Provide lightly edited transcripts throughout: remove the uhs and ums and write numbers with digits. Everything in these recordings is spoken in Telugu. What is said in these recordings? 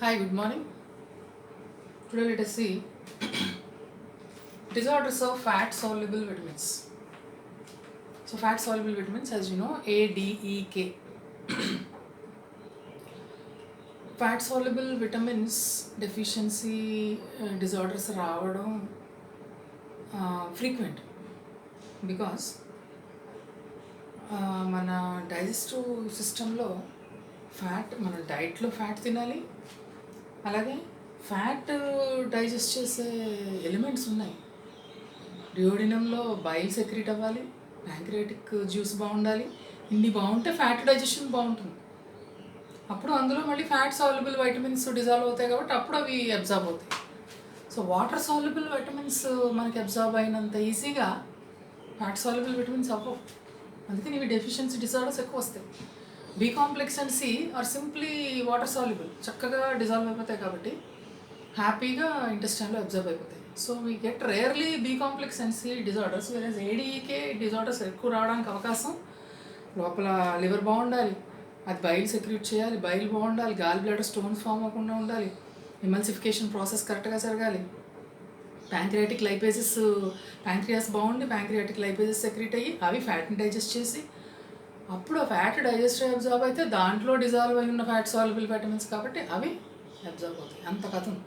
Hi, good morning. Today let us see disorders of fat soluble vitamins. So, fat soluble vitamins, as you know, A, D, E, K. Fat soluble vitamins deficiency disorders రావడం frequent because మన డైజెస్టివ్ సిస్టంలో మన డైట్లో ఫ్యాట్ తినాలి, అలాగే ఫ్యాట్ డైజెస్ట్ చేసే ఎలిమెంట్స్ ఉన్నాయి. డియోడినంలో బైల్ సెక్రీట్ అవ్వాలి, ప్యాంక్రియాటిక్ జ్యూస్ బాగుండాలి. ఇన్ని బాగుంటే ఫ్యాట్ డైజెషన్ బాగుంటుంది. అప్పుడు అందులో మళ్ళీ ఫ్యాట్ సాల్యుబుల్ వైటమిన్స్ డిజాల్వ్ అవుతాయి కాబట్టి అప్పుడు అవి అబ్జార్బ్ అవుతాయి. సో వాటర్ సాల్యుబుల్ వైటమిన్స్ మనకి అబ్జార్బ్ అయినంత ఈజీగా ఫ్యాట్ సాల్యుబుల్ విటమిన్స్ అవ్వవు. అందుకని ఇవి డెఫిషియన్సీ డిజార్డర్స్ ఎక్కువ వస్తాయి. B complex and C are simply water soluble, చక్కగా డిజాల్వ్ అయిపోతాయి కాబట్టి హ్యాపీగా ఇంటెస్టైన్లో అబ్జర్వ్ అయిపోతాయి. So we get rarely B complex and C disorders, whereas ADK disorders ఎక్కువ రావడానికి అవకాశం. లోపల లివర్ బాగుండాలి, అది బైల్ సెక్రీట్ చేయాలి, బైల్ బాగుండాలి, గాల్ బ్లాడర్ స్టోన్స్ ఫామ్ అవ్వకుండా ఉండాలి, ఎమల్సిఫికేషన్ ప్రాసెస్ కరెక్ట్గా జరగాలి, ప్యాంక్రియాటిక్ లైపేజెస్ ప్యాంక్రియాస్ బాగుండి ప్యాంక్రియాటిక్ లైపేజెస్ సెక్రీట్ అయ్యి అవి ఫ్యాట్ని డైజెస్ట్ చేసి అప్పుడు ఆ ఫ్యాట్ డైజెస్ట్ అబ్జార్బ్ అయితే దాంట్లో డిజాల్వ్ అయి ఉన్న ఫ్యాట్ సాల్యుబుల్ విటమిన్స్ కాబట్టి అవి అబ్జార్బ్ అవుతాయి. అంత కథ ఉంది.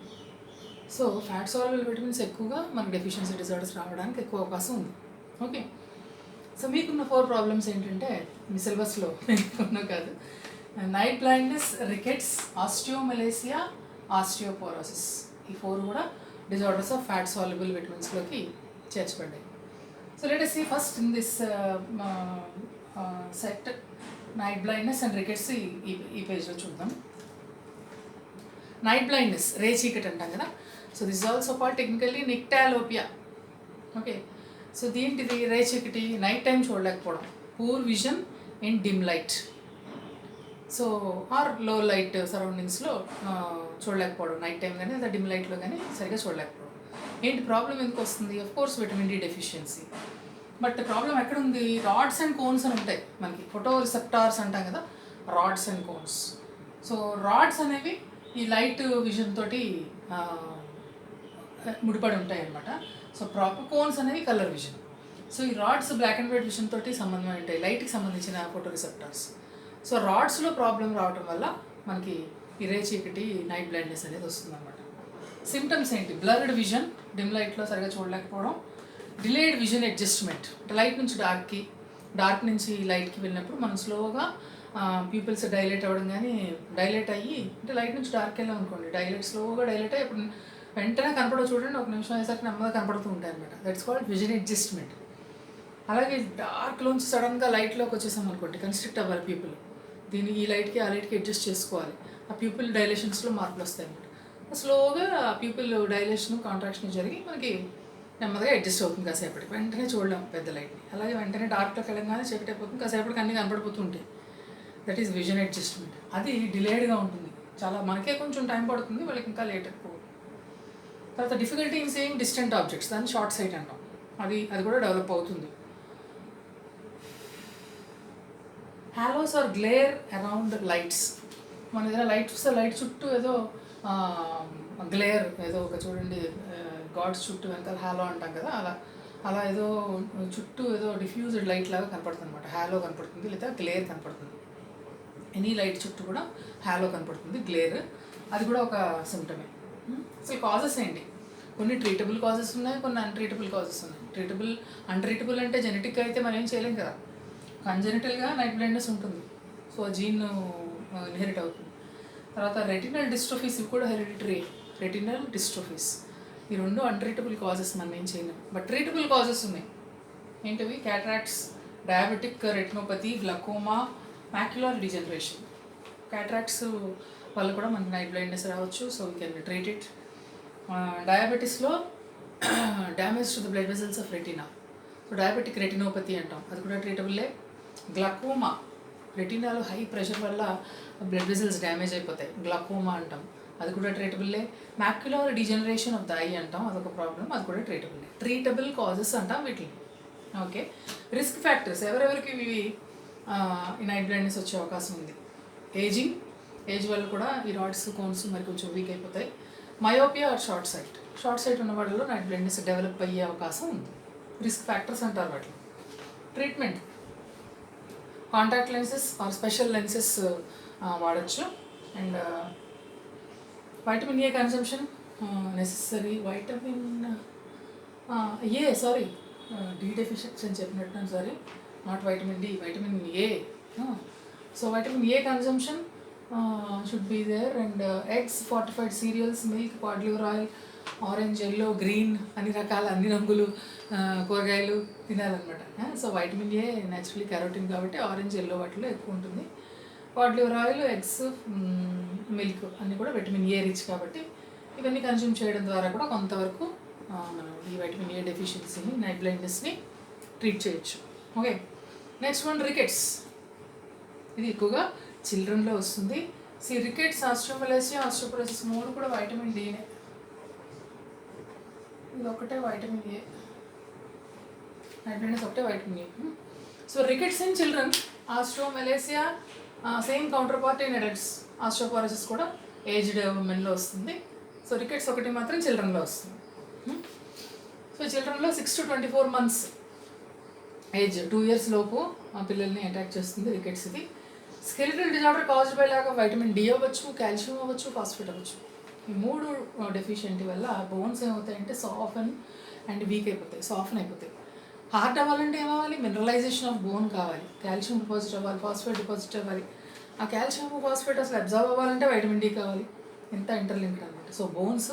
సో ఫ్యాట్ సాల్యుబుల్ విటమిన్స్ ఎక్కువగా మనకు డెఫిషియన్సీ డిజార్డర్స్ రావడానికి ఎక్కువ అవకాశం ఉంది. ఓకే, సో మీకున్న 4 ప్రాబ్లమ్స్ ఏంటంటే మీ సిలబస్లో ఉన్న కాదు: night blindness, rickets, osteomalacia, osteoporosis. ఈ 4 కూడా డిజార్డర్స్ ఆఫ్ ఫ్యాట్ సాల్యుబుల్ విటమిన్స్లోకి చేర్చబడ్డాయి. So let us see first in this set night blindness and rickets ఈ పేజ్లో చూద్దాం. నైట్ బ్లైండ్నెస్, రే చీకటి అంటాం కదా. So this is also called technically nyctalopia. Okay, so దీంటిది రే చీకటి, నైట్ టైం చూడలేకపోవడం, poor vision in dim light. So or low light సరౌండింగ్స్లో చూడలేకపోవడం, నైట్ టైం కానీ లేదా డిమ్ లైట్లో కానీ సరిగ్గా చూడలేకపోవడం. ఏంటి ప్రాబ్లం ఎందుకు వస్తుంది? Of course vitamin D deficiency. But problem ఎక్కడుంది? రాడ్స్ అండ్ కోన్స్ అని ఉంటాయి మనకి, ఫోటో రిసెప్టార్స్ అంటాం కదా, rods and cones. So rods అనేవి ఈ లైట్ విజన్ తోటి ముడిపడి ఉంటాయి అన్నమాట. సో ప్రాపర్ కోన్స్ అనేవి కలర్ విజన్. సో ఈ rods black and white vision తోటి సంబంధం ఉంటాయి, లైట్కి సంబంధించిన ఫోటో రిసెప్టార్స్. సో రాడ్స్లో ప్రాబ్లం రావడం వల్ల మనకి ఈ రే చీకటి, నైట్ బ్లైండ్నెస్ అనేది వస్తుంది అనమాట. సిమ్టమ్స్ ఏంటి? బ్లర్డ్ విజన్, డిమ్ లైట్లో సరిగా చూడలేకపోవడం, డిలేడ్ విజన్ అడ్జస్ట్మెంట్, అంటే లైట్ నుంచి డార్క్కి, డార్క్ నుంచి లైట్కి వెళ్ళినప్పుడు మనం స్లోగా పీపుల్స్ డైలేట్ అవ్వడం, కానీ డైలేట్ అయ్యి అంటే లైట్ నుంచి డార్క్ వెళ్ళాం అనుకోండి, స్లోగా డైలేట్ అయ్యి ఇప్పుడు వెంటనే కనపడవు, చూడండి ఒక నిమిషం అయ్యేసరికి నెమ్మదిగా కనపడుతూ ఉంటాయి అనమాట. That's called vision adjustment. అలాగే డార్క్లోంచి సడన్గా లైట్లోకి వచ్చేసాం అనుకోండి, కన్స్ట్రిక్ట్ అవ్వాలి పీపుల్, దీన్ని ఈ లైట్కి ఆ లైట్కి అడ్జస్ట్ చేసుకోవాలి. ఆ పీపుల్ డైలేషన్స్లో మార్పులు వస్తాయి అన్నమాట. స్లోగా పీపుల్ డైలేషన్ కాంట్రాక్షన్ జరిగి మనకి నెమ్మదిగా అడ్జస్ట్ అవుతుంది. కాసేపటికి వెంటనే చూడలేం పెద్ద లైట్ని, అలాగే వెంటనే డార్క్లోకి వెళ్ళగానే చీకటి అయిపోతుంది, కాసేపటికి అన్నీ కనపడిపోతూ ఉంటాయి. That is vision adjustment. అది డిలేడ్గా ఉంటుంది, చాలా మనకే కొంచెం టైం పడుతుంది, వాళ్ళకి ఇంకా లేట్ ఎక్కువ. తర్వాత difficulty in seeing distant objects, దాన్ని షార్ట్ సైట్ అంటాం, అది కూడా డెవలప్ అవుతుంది. Halos or glare around lights. మన ఏదైనా లైట్ చూస్తే లైట్ చుట్టూ ఏదో గ్లేర్, ఏదో ఒక చూడండి గాడ్స్ చుట్టూ వెనకాల హాలో అంటాం కదా, అలా ఏదో చుట్టూ ఏదో డిఫ్యూజ్డ్ లైట్ లాగా కనపడుతుంది అనమాట. హాలో కనపడుతుంది లేదా గ్లేర్ కనపడుతుంది. ఎనీ లైట్ చుట్టూ కూడా హాలో కనపడుతుంది, గ్లేర్, అది కూడా ఒక సిమ్టమే. అసలు కాజెస్ ఏంటి? కొన్ని ట్రీటబుల్ కాజెస్ ఉన్నాయి, కొన్ని అన్ట్రీటబుల్ కాజెస్ ఉన్నాయి. అన్ట్రీటబుల్ అంటే జెనెటిక్గా అయితే మనం ఏం చేయలేం కదా, కంజెనిటల్గా నైట్ బ్లైండ్నెస్ ఉంటుంది, సో జీన్ ఇన్హెరిట్ అవుతుంది. తర్వాత రెటినల్ డిస్ట్రోఫీస్, ఇవి కూడా హెరిడిటరీ. రెటినల్ డిస్ట్రోఫీస్, ఈ 2 అన్ట్రీటబుల్ కాజెస్, మనం ఏం చేయలేం. బట్ ట్రీటబుల్ కాజెస్ ఉన్నాయి. ఏంటివి? Cataracts, diabetic retinopathy, glaucoma, macular degeneration. Cataracts వల్ల కూడా మనకి నైట్ బ్లైండ్నెస్ రావచ్చు, so we can treat it. డయాబెటీస్లో damage to the blood vessels of retina, so diabetic retinopathy అంటాం, అది కూడా ట్రీటబుల్లే. గ్లకోమా, రెటినాలో హై ప్రెషర్ వల్ల బ్లడ్ వెజల్స్ డ్యామేజ్ అయిపోతాయి, గ్లకోమా అంటాం, అది కూడా ట్రీటబుల్లే. Macular degeneration of the eye అంటాం, అదొక ప్రాబ్లం, అది కూడా ట్రీటబుల్లే. ట్రీటబుల్ కాజెస్ అంటాం వీటిని. ఓకే, రిస్క్ ఫ్యాక్టర్స్ ఎవరెవరికి ఇవి ఈ నైట్ బ్లైండ్నెస్ వచ్చే అవకాశం ఉంది? ఏజింగ్, ఏజ్ వల్ల కూడా ఈ రాడ్స్ కోన్స్ మరి కొంచెం వీక్ అయిపోతాయి. మయోపియా ఆర్ షార్ట్ సైట్ ఉన్న వాళ్ళలో నైట్ బ్లైండ్నెస్ డెవలప్ అయ్యే అవకాశం ఉంది. రిస్క్ ఫ్యాక్టర్స్ అంటారు వాటిని. Treatment contact lenses or special lenses వాడచ్చు. And vitamin A consumption necessary. Vitamin D deficiency అని చెప్పినట్టు, sorry, not vitamin D, vitamin A. So vitamin A consumption should be there. And eggs, fortified cereals, milk, cod liver oil, orange, yellow, green, అన్ని రంగులు కూరగాయలు తినాలన్నమాట. So vitamin A naturally carotene కాబట్టి ఆరెంజ్, ఎల్లో వాటిలో ఎక్కువ ఉంటుంది. Cod liver oil, eggs, milk అన్నీ కూడా విటమిన్ ఏ రిచ్ కాబట్టి ఇవన్నీ కన్జ్యూమ్ చేయడం ద్వారా కూడా కొంతవరకు మనం ఈ వైటమిన్ ఏ డెఫిషియన్సీని, నైట్ బ్లైండ్నెస్ని ట్రీట్ చేయొచ్చు. Okay, next one rickets. ఇది ఎక్కువగా చిల్డ్రన్లో వస్తుంది. రికెట్స్, ఆస్ట్రోమలేసియా, ఆస్ట్రోపోరోసిస్ 3 కూడా వైటమిన్ డీనే. ఇది ఒకటే వైటమిన్ ఏ, నైట్ బ్లైండ్నెస్ ఒకటే vitamin A. So rickets in children, osteomalacia same counterpart in adults, osteoporosis కూడా ఏజ్డ్ ఉమెన్లో వస్తుంది. సో రికెట్స్ ఒకటి మాత్రం చిల్డ్రన్లో వస్తుంది. సో చిల్డ్రన్లో 6 to 24 months ఏజ్, 2 years లోపు ఆ పిల్లల్ని అటాక్ చేస్తుంది రికెట్స్. ఇది skeletal disorder caused by lack of vitamin D అవ్వచ్చు, కాల్షియం అవ్వచ్చు, ఫాస్ఫేట్ అవ్వచ్చు. ఈ 3 డెఫిషియెంటీ వల్ల బోన్స్ ఏమవుతాయంటే సాఫ్ట్ అండ్ వీక్ అయిపోతాయి, సాఫ్ట్ అయిపోతాయి. హార్ట్ అవ్వాలంటే ఏమవ్వాలి? మినరలైజేషన్ ఆఫ్ బోన్ కావాలి, కాల్షియం డిపాజిట్ అవ్వాలి, ఫాస్ఫేట్ డిపాజిట్ అవ్వాలి. ఆ కాల్షియం, ఫాస్ఫేట్ అసలు అబ్జర్వ్ అవ్వాలంటే వైటమిన్ డి కావాలి. ఎంత ఇంటర్లింక్డ్ అనమాట. సో బోన్స్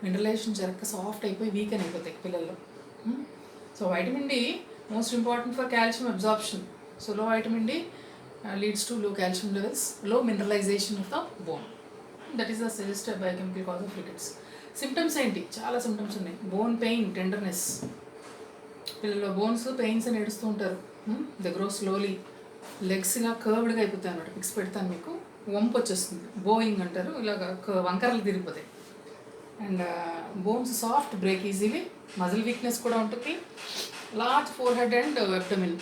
మినరలైజేషన్ జరగక సాఫ్ట్ అయిపోయి వీక్ అని అయిపోతాయి పిల్లల్లో. So vitamin D most important for calcium absorption. So low vitamin D leads to low calcium levels, low mineralization of the bone. That is the suggested biochemical cause of rickets. Symptoms ఏంటి? చాలా సిమ్టమ్స్ ఉన్నాయి. Bone pain, tenderness. పిల్లల్లో బోన్స్ పెయిన్స్ అని ఏడుస్తూ ఉంటారు. The grow slowly. లెగ్స్ ఇలా కర్వ్డ్గా అయిపోతాయి అన్నమాట. పిక్స్ పెడతాను మీకు. వంపు వచ్చేస్తుంది, బోయింగ్ అంటారు. ఇలాగ వంకరలు తిరిగిపోతాయి. And bones soft, break easily. Muscle weakness కూడా ఉంటుంది. Large forehead and abdomen,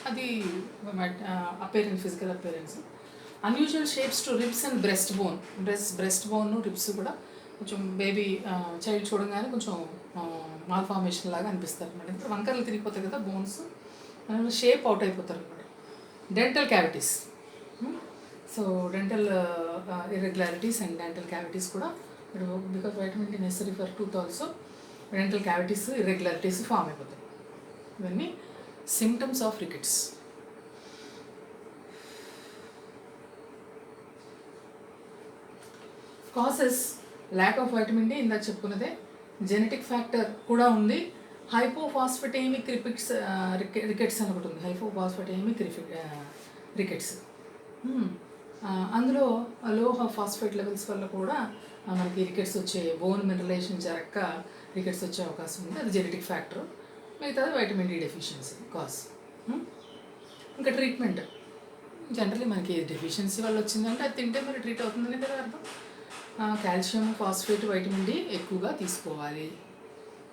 అది appearance, physical appearance. Unusual shapes to ribs and breast bone. Breast bone, ribs కూడా కొంచెం బేబీ చైల్డ్ చూడగానే కొంచెం మాల్ ఫార్మేషన్ లాగా అనిపిస్తారు అనమాట. ఇప్పుడు వంకరలు తిరిగిపోతాయి కదా బోన్స్, షేప్ అవుట్ అయిపోతారు అనమాట. Dental cavities. So dental irregularities and dental cavities కూడా because vitamin D necessary for tooth also, dental cavities, irregularities form అయిపోతాయి. ఇవన్నీ symptoms of rickets. Causes lack of vitamin D ఇందాక చెప్పుకున్నదే. జెనెటిక్ ఫ్యాక్టర్ కూడా ఉంది. హైపోఫాస్ఫేటేమిక్ రికెట్స్ అని ఒకటి ఉంది. హైపోఫాస్ఫేటేమిక్ రికెట్స్. అందులో లో ఫాస్ఫేట్ లెవెల్స్ వల్ల కూడా మనకి రికెట్స్ వచ్చే, బోన్ మినరలైజేషన్ జరక్క రికెట్స్ వచ్చే అవకాశం ఉంది. అది జెనెటిక్ ఫ్యాక్టర్. మిగతాది వైటమిన్ డి డెఫిషియన్సీ కాజ్. ఇంకా ట్రీట్మెంట్ జనరల్లీ మనకి డెఫిషియన్సీ వల్ల వచ్చిందంటే అది తింటే మరి ట్రీట్ అవుతుందని కదా అర్థం. కాల్షియం, ఫాస్ఫేట్, వైటమిన్ డి ఎక్కువగా తీసుకోవాలి.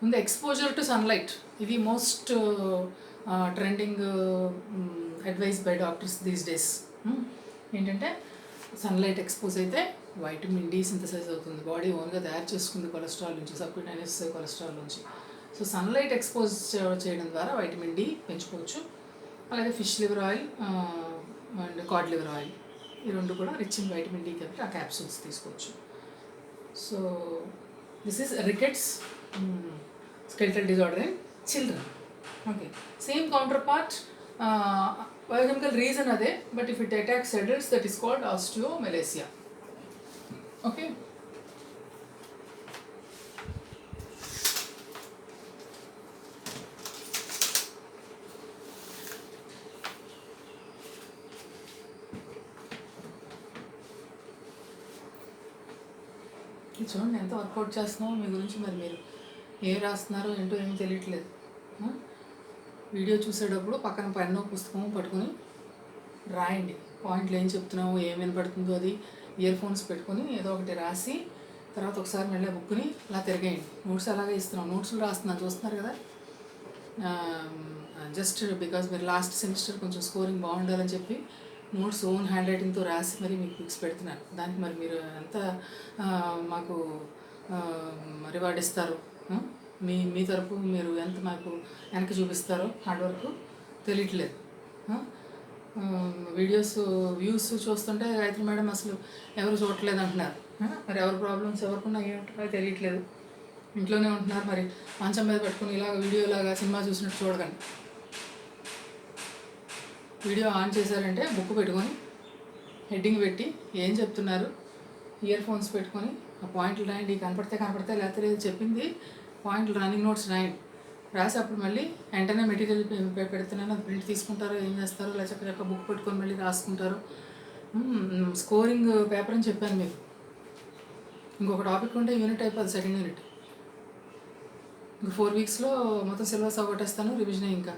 ముందు ఎక్స్పోజర్ టు సన్లైట్, ఇది most trending advice by doctors these days. ఏంటంటే సన్లైట్ ఎక్స్పోజ్ అయితే వైటమిన్ డి సింథసైజ్ అవుతుంది, బాడీ ఓన్గా తయారు చేసుకుంది కొలెస్ట్రాల్ నుంచి, సబ్క్యూటేనియస్ కొలెస్ట్రాల్ నుంచి. సో సన్లైట్ ఎక్స్పోజ్ చేయడం ద్వారా వైటమిన్ డి పెంచుకోవచ్చు. అలాగే fish liver oil and Codd liver oil, ఈ రెండు కూడా రిచ్ ఇన్ వైటమిన్ డి కాబట్టి ఆ క్యాప్సూల్స్ తీసుకోవచ్చు. So this is rickets, skeletal disorder in children. Okay, same counterpart, biochemical reason ade, but if it attacks adults, that is called osteomalacia. Okay, చూడండి ఎంత వర్కౌట్ చేస్తున్నామో మీ గురించి. మరి మీరు ఏం రాస్తున్నారో ఏంటో ఏమీ తెలియట్లేదు. వీడియో చూసేటప్పుడు పక్కన పెన్ను పుస్తకం పట్టుకొని రాయండి. పాయింట్లు ఏం చెప్తున్నామో, ఏం వినపడుతుందో అది ఇయర్ ఫోన్స్ పెట్టుకొని ఏదో ఒకటి రాసి తర్వాత ఒకసారి మళ్ళీ బుక్ని ఇలా తిరగేయండి. నోట్స్ అలాగే ఇస్తున్నాం, నోట్స్లు రాస్తున్నాను చూస్తున్నారు కదా. జస్ట్ బికాజ్ మీరు లాస్ట్ సెమిస్టర్ కొంచెం స్కోరింగ్ బాగుండాలని చెప్పి నోట్స్ ఓన్ హ్యాండ్ రైటింగ్తో రాసి మరి మీకు పిక్స్ పెడుతున్నాను. దానికి మరి మీరు ఎంత మాకు రివార్డ్ ఇస్తారు, మీ మీ తరపు మీరు ఎంత మాకు వెనక్కి చూపిస్తారో హార్డ్ వర్క్ తెలియట్లేదు. వీడియోస్ వ్యూస్ చూస్తుంటే గాయత్రి మేడం అసలు ఎవరు చూడట్లేదు అంటున్నారు. మరి ఎవరి ప్రాబ్లమ్స్ ఎవరికున్నా ఏమంటారో తెలియట్లేదు. ఇంట్లోనే ఉంటున్నారు, మరి మంచం మీద పెట్టుకుని ఇలాగ వీడియోలాగా సినిమా చూసినట్టు చూడకండి. వీడియో ఆన్ చేశారంటే బుక్ పెట్టుకొని హెడ్డింగ్ పెట్టి ఏం చెప్తున్నారు, ఇయర్ ఫోన్స్ పెట్టుకొని ఆ పాయింట్లు రాయండి. కనపడితే లేకపోతే లేదు, చెప్పింది పాయింట్లు రన్నింగ్ నోట్స్ రాయండి. రాసి అప్పుడు మళ్ళీ వెంటనే మెటీరియల్ పెడుతున్నాను, అది ప్రింట్ తీసుకుంటారో ఏం చేస్తారో, లేదా చక్క బుక్ పెట్టుకొని మళ్ళీ రాసుకుంటారు. స్కోరింగ్ పేపర్ అని చెప్పాను మీకు. ఇంకొక టాపిక్ ఉంటే యూనిట్ అయిపోద్ది, సెకండ్ యూనిట్. ఇంక 4 వీక్స్లో మొత్తం సిలబస్ అవ్వగొట్టేస్తాను, రివిజన్. ఇంకా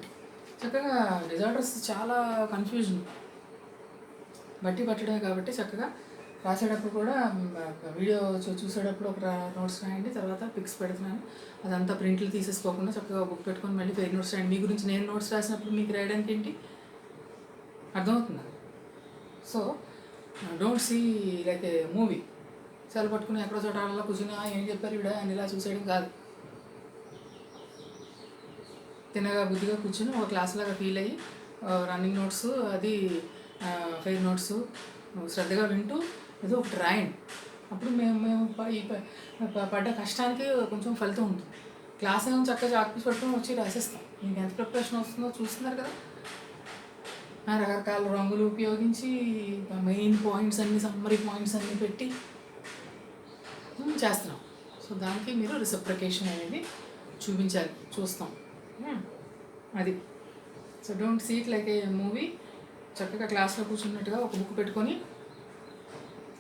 చక్కగా రిజల్టర్స్ చాలా కన్ఫ్యూజన్, బట్టి పట్టడమే. కాబట్టి చక్కగా రాసేటప్పుడు కూడా వీడియో చూసేటప్పుడు ఒక నోట్స్ రాయండి, తర్వాత పిక్స్ పెడుతున్నాను. అదంతా ప్రింట్లు తీసేసుకోకుండా చక్కగా బుక్ పెట్టుకొని మళ్ళీ పేజ్ నోట్స్ రాయండి. మీ గురించి నేను నోట్స్ రాసినప్పుడు మీకు రాయడానికి ఏంటి అర్థమవుతుందా? So don't see like a movie. Cell పట్టుకుని ఎక్కడో చోట అలా కూర్చుని ఏం చెప్పారు ఇవిడ అని ఇలా చూసేయడం కాదు. తినగా బుద్ధిగా కూర్చొని ఒక క్లాస్ లాగా ఫీల్ అయ్యి రన్నింగ్ నోట్స్ అది ఫెయిర్ నోట్స్ శ్రద్ధగా వింటూ ఏదో ఒకటి రాయండి. అప్పుడు మేము ఈ పడ్డ కష్టానికి కొంచెం ఫలితం ఉంటుంది. క్లాస్ ఏమో చక్కగా చాక్పీస్ పట్టుకొని వచ్చి రాసేస్తాం. మీకు ఎంత ప్రిపరేషన్ వస్తుందో చూస్తున్నారు కదా. రకరకాల రంగులు ఉపయోగించి మెయిన్ పాయింట్స్ అన్నీ, సమ్మరీ పాయింట్స్ అన్నీ పెట్టి చేస్తున్నాం. సో దానికి మీరు రిసిప్రకేషన్ అనేది చూపించాలి, చూస్తాం. అది so don't see it like a movie. చక్కగా క్లాస్లో కూర్చున్నట్టుగా ఒక బుక్ పెట్టుకొని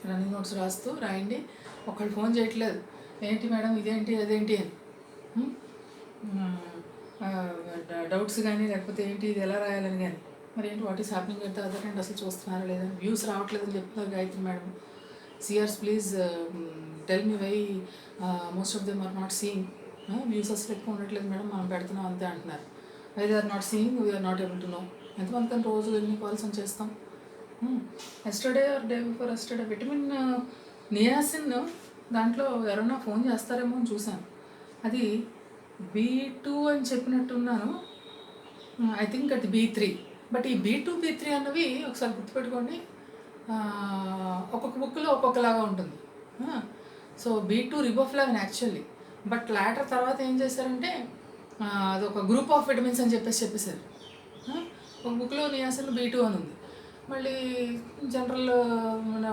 రన్నింగ్ నోట్స్ రాస్తూ రాయండి. ఒకళ్ళు ఫోన్ చేయట్లేదు, ఏంటి మేడం ఇదేంటి అదేంటి అని. డౌట్స్ కానీ లేకపోతే ఏంటి ఇది ఎలా రాయాలని కానీ, మరి ఏంటి what is happening at the other hand అసలు చూస్తున్నారా లేదా, వ్యూస్ రావట్లేదని చెప్తున్నారు Gayatri madam. Sirs please tell me why most of them are not seeing. Views అసలు ఎక్కువ ఉండట్లేదు మేడం, మనం పెడుతున్నాం అంతే అంటున్నారు. Why they are not seeing, we are not able to know. ఎంతమంది రోజు ఎన్ని కాల్స్ అని చేస్తాం. Yesterday or day before yesterday vitamin niacin దాంట్లో ఎవరైనా ఫోన్ చేస్తారేమో అని చూశాను. అది B2 అని చెప్పినట్టున్నాను, ఐ థింక్ అది B3. బట్ ఈ B2 B3 అన్నవి ఒకసారి గుర్తుపెట్టుకోండి, ఒక్కొక్క బుక్లో ఒక్కొక్కలాగా ఉంటుంది. So B2 riboflavin actually, but later తర్వాత ఏం చేశారంటే అదొక గ్రూప్ ఆఫ్ విటమిన్స్ అని చెప్పేశారు. ఒక బుక్లో నియాసిన్ B2 అని ఉంది, మళ్ళీ జనరల్ మన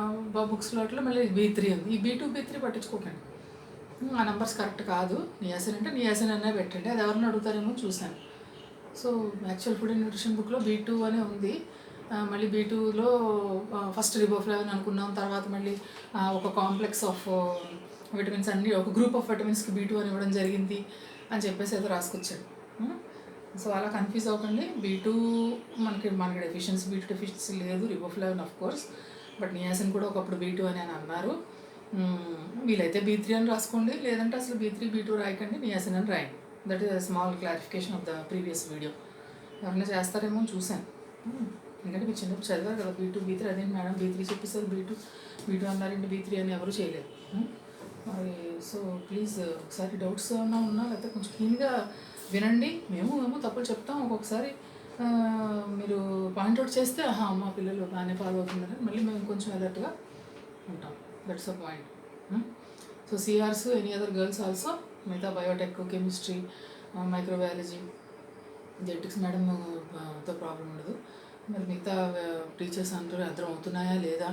బుక్స్లో అట్లా మళ్ళీ B3 ఉంది. ఈ B2 B3 పట్టించుకోకండి, ఆ నెంబర్స్ కరెక్ట్ కాదు. నియాసిన్ అంటే నియాసిన్ అనే పెట్టండి, అది ఎవరిని అడుగుతారేమో చూశాను. So actual food and nutrition బుక్లో B2 అనే ఉంది. మళ్ళీ B2లో ఫస్ట్ రిబోఫ్లావిన్ అనుకున్నాం, తర్వాత మళ్ళీ ఒక కాంప్లెక్స్ ఆఫ్ విటమిన్స్ అన్నీ ఒక గ్రూప్ ఆఫ్ విటమిన్స్కి B2 అని ఇవ్వడం జరిగింది అని చెప్పేసి ఏదో రాసుకొచ్చాడు. సో అలా కన్ఫ్యూజ్ అవ్వకండి. B2 మనకి B2 డెఫిషియన్సీ లేదు, riboflavin of course, but niacin కూడా ఒకప్పుడు B2 అని అన్నారు. వీలైతే B3 అని రాసుకోండి, లేదంటే అసలు B3 B2 రాయకండి, నియాసిన్ అని రాయండి. That is a small clarification of the previous video. ఎవరైనా చేస్తారేమో చూశాను, ఎందుకంటే మీరు చిన్నప్పుడు చదివారు కదా B2 B3. అదేంటి మేడం B3 చెప్పేసారు, B2 అన్నారంటే B3 అని ఎవరు చేయలేదు. మరి సో ప్లీజ్ ఒకసారి డౌట్స్ ఏమన్నా ఉన్నా లేకపోతే కొంచెం క్లీన్గా వినండి. మేము తప్పులు చెప్తాం, ఒక్కొక్కసారి మీరు పాయింట్అవుట్ చేస్తే మా పిల్లలు బాగానే ఫాలో అవుతున్నారని మళ్ళీ మేము కొంచెం అలర్ట్గా ఉంటాం. That's a point. So CRs any other girls also, మిగతా బయోటెక్, కెమిస్ట్రీ, మైక్రోబయాలజీ, జెనెటిక్స్ మేడంతో ప్రాబ్లం ఉండదు. మరి మిగతా టీచర్స్ అందరూ అర్థం అవుతున్నాయా లేదా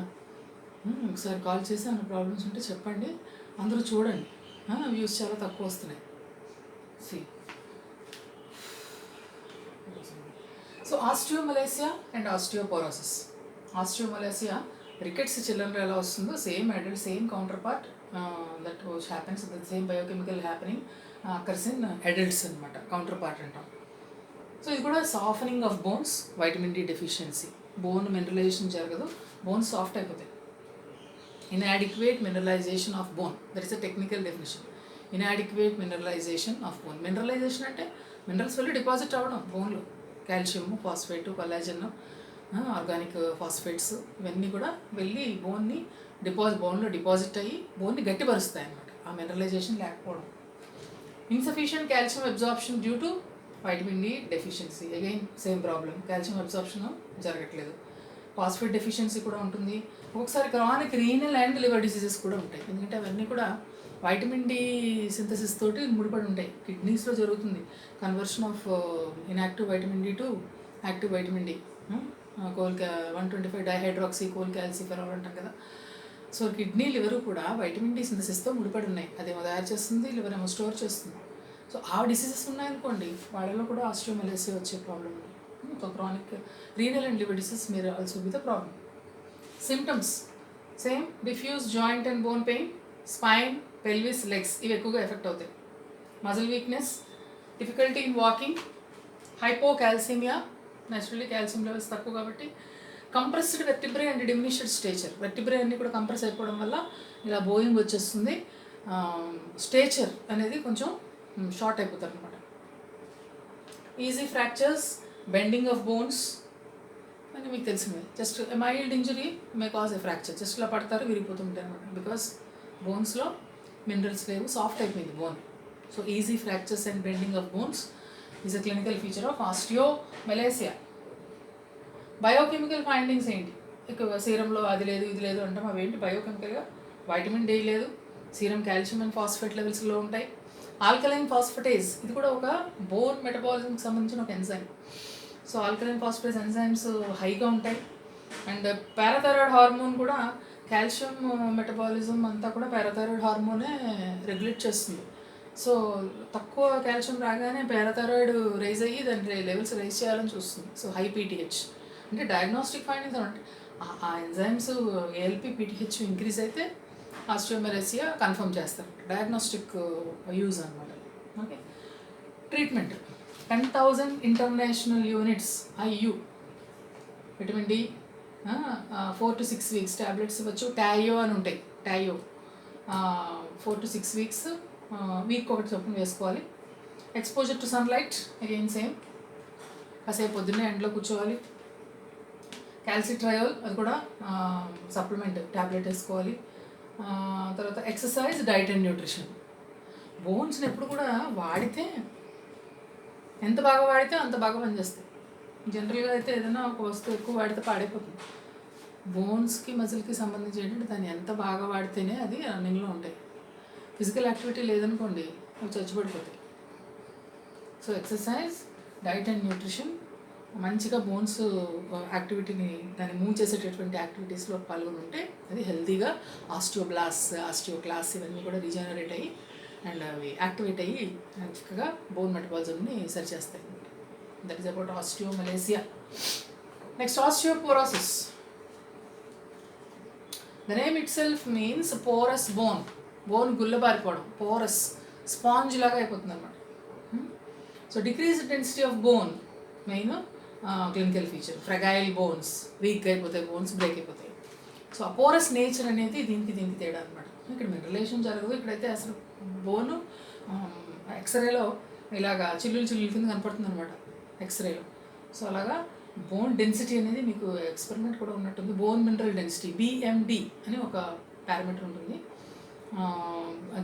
ఒకసారి కాల్ చేసి అన్న ప్రాబ్లమ్స్ ఉంటే చెప్పండి. అందరూ చూడండి, వ్యూస్ చాలా తక్కువ వస్తున్నాయి. See so osteomalacia and osteoporosis. Osteomalacia rickets చిల్డ్రన్లో ఎలా వస్తుందో same adult, same counterpart that happens, the same biochemical happening occurs in adults అనమాట, కౌంటర్ పార్ట్ అంటాం. సో ఇది కూడా softening of bones, vitamin D deficiency. Bone mineralization జరగదు, బోన్స్ సాఫ్ట్ అయిపోతాయి. inadequate mineralization of bone, that is a technical definition. inadequate mineralization of bone. mineralization అంటే మినరల్స్ వెళ్ళి డిపాజిట్ అవ్వడం బోన్లో, calcium, phosphate, collagen, organic phosphates ఇవన్నీ కూడా వెళ్ళి బోన్లో డిపాజిట్ అయ్యి బోన్ని గట్టిపరుస్తాయి అన్నమాట. ఆ మినరలైజేషన్ లేకపోవడం. Insufficient calcium absorption due to vitamin D deficiency. Again same problem, calcium absorption జరగట్లేదు. ఫాస్ఫేట్ డెఫిషియన్సీ కూడా ఉంటుంది. ఒకసారి chronic renal and liver diseases కూడా ఉంటాయి. ఎందుకంటే అవన్నీ కూడా వైటమిన్ డి సింథసిస్ తోటి ముడిపడి ఉంటాయి. కిడ్నీస్లో జరుగుతుంది conversion of inactive vitamin D to active vitamin D. 125 dihydroxy cholecalciferol అంటాం కదా. సో కిడ్నీ లివర్ కూడా వైటమిన్ డి సింథసిస్తో ముడిపడి ఉన్నాయి. అదేమో తయారు చేస్తుంది, లివర్ ఏమో స్టోర్ చేస్తుంది. సో ఆ డిసీజెస్ ఉన్నాయనుకోండి, వాళ్ళలో కూడా ఆస్టియోమెలేసియా వచ్చే ప్రాబ్లం ఉంది. So chronic renal and liver disease మీరు also be the problem. Symptoms same, diffuse joint and bone pain, spine, pelvis, legs ఇవి ఎక్కువగా ఎఫెక్ట్ అవుతాయి. Muscle weakness, difficulty in walking, hypocalcaemia, naturally calcium levels తక్కువ కాబట్టి, compressed vertebrae and diminished stature. Vertebrae అన్నీ కూడా కంప్రెస్ అయిపోవడం వల్ల ఇలా బోయింగ్ వచ్చేస్తుంది. స్టేచర్ అనేది కొంచెం షార్ట్ అయిపోతారు అనమాట. Easy fractures, bending of bones అని మీకు తెలిసిందే. Just mild injury may cause a fracture. Just ఇలా పడతారు, విరిగిపోతుంటాయి అనమాట. బికాస్ బోన్స్లో మినరల్స్ లేవు, సాఫ్ట్ అయిపోయింది bone. So easy fractures and bending of bones is a clinical feature of osteomalacia. Biochemical findings ఏంటి? ఎక్కువ సీరంలో అది లేదు ఇది లేదు అంటాం. అవేంటి బయోకెమికల్గా? వైటమిన్ డి లేదు, సీరం కాల్షియం అండ్ ఫాస్ఫేట్ లెవెల్స్లో ఉంటాయి. ఆల్కలైన్ ఫాస్ఫేటేజ్ ఇది కూడా ఒక బోన్ మెటబాలిజంకి సంబంధించిన ఒక enzyme. So alkaline phosphatase enzymes హైగా ఉంటాయి. అండ్ పారాథైరాయిడ్ హార్మోన్ కూడా కాల్షియం మెటబాలిజం అంతా కూడా పారాథైరాయిడ్ హార్మోనే రెగ్యులేట్ చేస్తుంది. సో తక్కువ కాల్షియం రాగానే పారాథైరాయిడ్ రైజ్ అయ్యి దాని లెవెల్స్ రైజ్ చేయాలని చూస్తుంది. సో హై పీటీహెచ్ అంటే డయాగ్నోస్టిక్ ఫైండింగ్స్ అంటే ఆ ఎంజైమ్స్ ఏఎల్పి పీటీహెచ్ ఇంక్రీజ్ అయితే ఆస్టియోమెలేసియా కన్ఫర్మ్ చేస్తారు. డయాగ్నోస్టిక్ యూజ్ అనమాట. Okay, treatment 10,000 international units IU vitamin D 4 to 6 weeks tablets ఇవ్వచ్చు. టాయో అని ఉంటాయి, టాయో 4 to 6 weeks వీక్ ఒకటి చొప్పున వేసుకోవాలి. Exposure to sunlight again same, కాసేపు పొద్దున్నే ఎండలో కూర్చోవాలి. క్యాల్సిట్రయోల్ అది కూడా సప్లిమెంట్ ట్యాబ్లెట్ వేసుకోవాలి. తర్వాత ఎక్సర్సైజ్, డైట్ అండ్ న్యూట్రిషన్. బోన్స్ని ఎప్పుడు కూడా వాడితే ఎంత బాగా వాడితే అంత బాగా పనిచేస్తాయి. జనరల్గా అయితే ఏదైనా ఒక వస్తువు ఎక్కువ వాడితే పాడైపోతుంది. బోన్స్కి మజిల్కి సంబంధించి ఏంటంటే దాన్ని ఎంత బాగా వాడితేనే అది రన్నింగ్లో ఉంటాయి. ఫిజికల్ యాక్టివిటీ లేదనుకోండి అవి చచ్చిపడిపోతాయి. So exercise, diet and nutrition, మంచిగా బోన్స్ యాక్టివిటీని దాన్ని మూవ్ చేసేటటువంటి యాక్టివిటీస్లో పాల్గొని ఉంటే అది హెల్తీగా ఆస్టియోక్లాస్ ఇవన్నీ కూడా రీజనరేట్ అయ్యి అండ్ అవి యాక్టివేట్ అయ్యి చక్కగా బోన్ మెటబాలిజంని సరిచేస్తాయి. That is about osteomalacia. Next osteoporosis. The name itself means porous bone. Bone గుల్లబారిపోవడం, పోరస్ స్పాంజ్ లాగా అయిపోతుంది అనమాట. So decrease density of bone main clinical feature. Fragile bones, weak అయిపోతాయి, బోన్స్ బ్రేక్ అయిపోతాయి. సో ఆ పోరస్ నేచర్ అనేది దీనికి తేడా అనమాట. ఇక్కడ మినరలేషన్ జరగదు. ఇక్కడైతే అసలు బోను ఎక్స్రేలో ఇలాగా చిల్లులు కింద కనపడుతుంది అనమాట ఎక్స్రేలో. సో అలాగా బోన్ డెన్సిటీ అనేది మీకు ఎక్స్పెరిమెంట్ కూడా ఉన్నట్టుంది. బోన్ మినరల్ డెన్సిటీ BMD అని ఒక పారామీటర్ ఉంటుంది.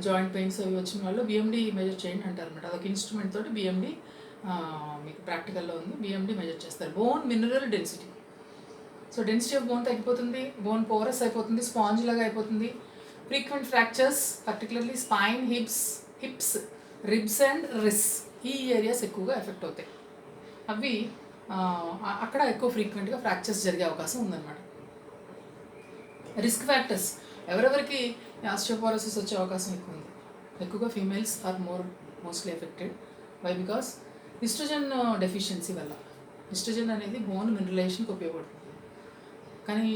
జాయింట్ పెయిన్స్ అవి వచ్చిన వాళ్ళు BMD మెజర్ చేయండి అంటారు అనమాట. అదొక ఇన్స్ట్రుమెంట్ తోటి BMD మీకు ప్రాక్టికల్లో ఉంది. BMD మెజర్ చేస్తారు. Bone mineral density. So density of bone తగ్గిపోతుంది, బోన్ పోరస్ అయిపోతుంది, స్పాంజ్ లాగా అయిపోతుంది. Frequent fractures particularly spine, hips, ribs and wrist ఈ ఏరియాస్ ఎక్కువగా ఎఫెక్ట్ అవుతాయి. అవి అక్కడ ఎక్కువ ఫ్రీక్వెంట్గా ఫ్రాక్చర్స్ జరిగే అవకాశం ఉందన్నమాట. రిస్క్ ఫ్యాక్టర్స్ ఎవరెవరికి ఆస్టియోపోరోసిస్ వచ్చే అవకాశం ఎక్కువ ఉంది? ఎక్కువగా females are mostly affected. Why? Because oestrogen deficiency వల్ల. ఈస్ట్రోజన్ అనేది బోన్ మినరలైజేషన్కి ఉపయోగపడుతుంది. కానీ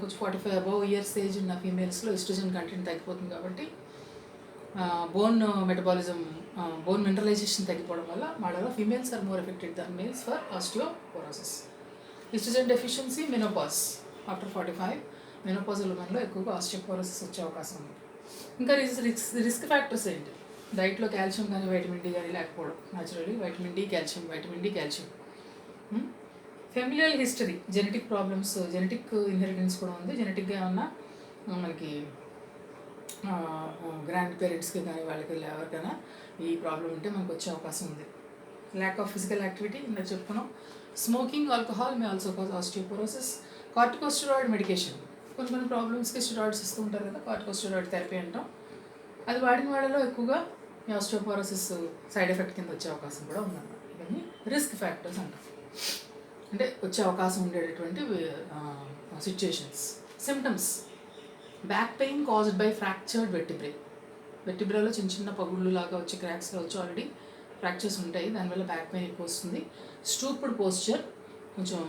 కొంచెం 45 అబవ్ ఇయర్స్ ఏజ్ ఉన్న ఫీమేల్స్లో ఈస్ట్రోజన్ కంటెంట్ తగ్గిపోతుంది కాబట్టి బోన్ మెటబాలిజం, బోన్ మినరలైజేషన్ తగ్గిపోవడం వల్ల వాళ్ళలో females are more affected than males for osteoporosis. Oestrogen deficiency, menopause after 45 menopausal ఉమెన్లో ఎక్కువగా ఆస్టియోపోరోసిస్ వచ్చే అవకాశం ఉంది. ఇంకా రిస్క్ ఫ్యాక్టర్స్ ఏంటి? డైట్లో కాల్షియం కానీ వైటమిన్ డి కానీ లేకపోవడం. Naturally vitamin D calcium. Familial history, genetic problems, genetic inheritance కూడా ఉంది. జెనెటిక్గా ఉన్న మనకి గ్రాండ్ పేరెంట్స్కి కానీ వాళ్ళకి ఎవరికైనా ఈ ప్రాబ్లం ఉంటే మనకు వచ్చే అవకాశం ఉంది. ల్యాక్ ఆఫ్ ఫిజికల్ యాక్టివిటీ ఇందాక చెప్పుకున్నాం. Smoking, alcohol may also cause osteoporosis. Corticosteroid medication, కొన్ని ప్రాబ్లమ్స్కి స్టెరాయిడ్స్ ఇస్తూ ఉంటారు కదా, కార్టికోస్టెరాయిడ్ థెరపీ అంటాం. అది వాడిన వాళ్ళలో ఎక్కువగా ఈ ఆస్టియోపోరోసిస్ సైడ్ ఎఫెక్ట్ కింద వచ్చే అవకాశం కూడా ఉందన్నమాట. ఇవన్నీ రిస్క్ ఫ్యాక్టర్స్ అంటాం, అంటే వచ్చే అవకాశం ఉండేటటువంటి situations. Symptoms: back pain caused by fractured vertebrae. వెర్టిబ్రాలో చిన్న చిన్న పగుళ్ళు లాగా వచ్చే క్రాక్స్ వచ్చి ఆల్రెడీ ఫ్రాక్చర్స్ ఉంటాయి, దానివల్ల బ్యాక్ పెయిన్ ఎక్కువ వస్తుంది. స్టూప్డ్ పోస్చర్, కొంచెం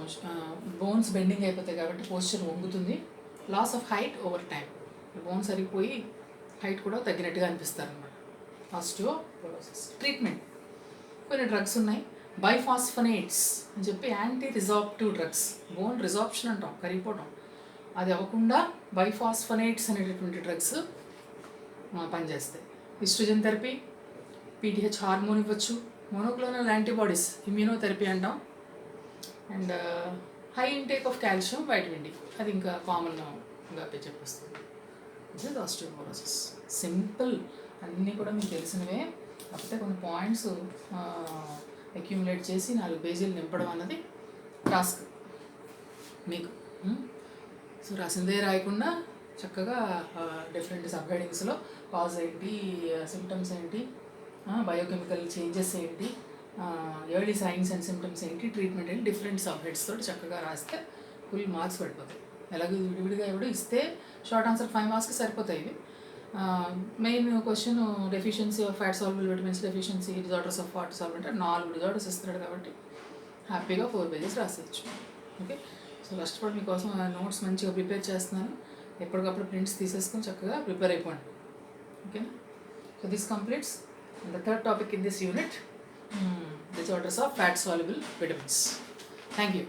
బోన్స్ బెండింగ్ అయిపోతాయి కాబట్టి పోస్చర్ వంగుతుంది. Loss of height over time, bones సరిపోయి హైట్ కూడా తగ్గినట్టుగా అనిపిస్తారు అన్నమాట. ఆస్టియోపోరోసిస్. ట్రీట్మెంట్: కొన్ని డ్రగ్స్ ఉన్నాయి. బైఫాస్ఫనేట్స్ అని చెప్పి anti resorptive drugs, bone resorption అంటాం, కరిగిపోవటం, అది అవ్వకుండా బైఫాస్ఫనేట్స్ అనేటటువంటి డ్రగ్స్ పనిచేస్తాయి. ఈస్ట్రోజన్ థెరపీ, పీటీహెచ్ హార్మోన్ ఇవ్వచ్చు. మోనోక్లోనల్ యాంటీబాడీస్, ఇమ్యూనోథెరపీ అంటాం. And high intake of calcium, vitamin D, అది ఇంకా కామన్గా చెప్పేస్తుంది. This is osteoporosis. సింపుల్, అన్నీ కూడా మీకు తెలిసినవే, కాకపోతే కొన్ని పాయింట్స్ అక్యూములేట్ చేసి 4 పేజీలు నింపడం అన్నది టాస్క్ మీకు. సో రాసిందే రాయకుండా చక్కగా డిఫరెంట్ సబ్ హెడింగ్స్లో కాజ్ ఏంటి, సిమ్టమ్స్ ఏంటి, బయోకెమికల్ చేంజెస్ ఏంటి, ఎర్లీ సైన్స్ అండ్ సిమ్టమ్స్ ఏంటి, ట్రీట్మెంట్ ఏంటి, డిఫరెంట్ సబ్ హెడ్స్ తోటి చక్కగా రాస్తే ఫుల్ మార్క్స్ పడిపోతాయి. ఎలాగో విడివిడిగా ఎవడు ఇస్తే షార్ట్ ఆన్సర్ 5 మార్క్స్కి సరిపోతాయి ఇవి. Main question deficiency of fat soluble vitamins deficiency, disorders of water soluble అంటే 4 డిజార్డర్స్ ఇస్తున్నాడు కాబట్టి హ్యాపీగా 4 పేజెస్ రాసేయచ్చు. ఓకే, సో కష్టపడి మీకోసం నోట్స్ మంచిగా ప్రిపేర్ చేస్తున్నాను. ఎప్పటికప్పుడు ప్రింట్స్ తీసేసుకొని చక్కగా ప్రిపేర్ అయిపోండి. ఓకేనా? So this completes the third topic in this unit, disorders of fat soluble vitamins. Thank you.